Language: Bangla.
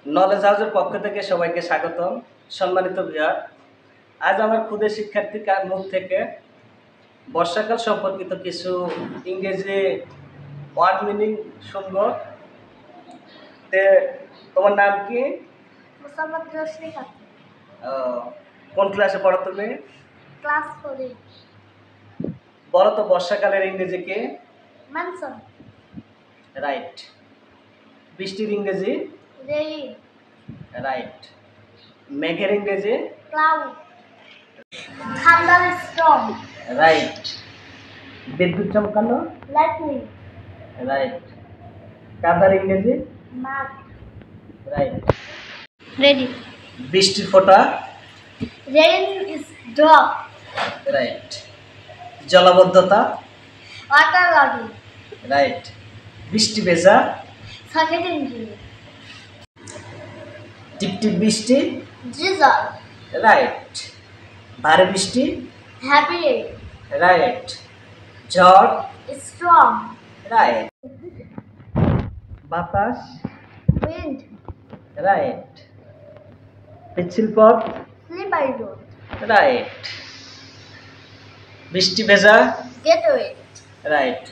নলেজ হাউসের পক্ষ থেকে সবাইকে স্বাগতম। সম্মানিত ভিউয়ার, আজ আমার ক্ষুদে শিক্ষার্থীর মুখ থেকে বর্ষাকাল সম্পর্কিত কিছু ইংরেজি ওয়ার্ড মিনিং শুনব। তোমার নাম কি? মুসাম্মদ রোশনি খাতুন। কোন ক্লাসে পড়ো তুমি? ক্লাস 4। বলো তো বর্ষাকালের ইংরেজি কি? মনসুন। রাইট। বৃষ্টির ইংরেজি? রেইন। রাইট। মেঘের ইংরেজি? ক্লাউড। Thunderstorm. রাইট। বিদ্যুৎ চমকানো? লাইটনিং। রাইট। কাদার ইংরেজি? মাড। রাইট। রেডি। বৃষ্টির ফোঁটা? Rain is drop. রাইট। জলাবদ্ধতা? Water logging. রাইট। বৃষ্টি ভেজা? সাকেটিং। টিপটিপ বৃষ্টি? ড্রিজল। রাইট। ভারী বৃষ্টি? Heavy rain. রাইট। ঝড়? স্টর্ম। রাইট। বাতাস? উইন্ড। রাইট। পিচ্ছিল পথ? Slippery road. রাইট। বৃষ্টি ভেজা? গেটওয়ে। রাইট।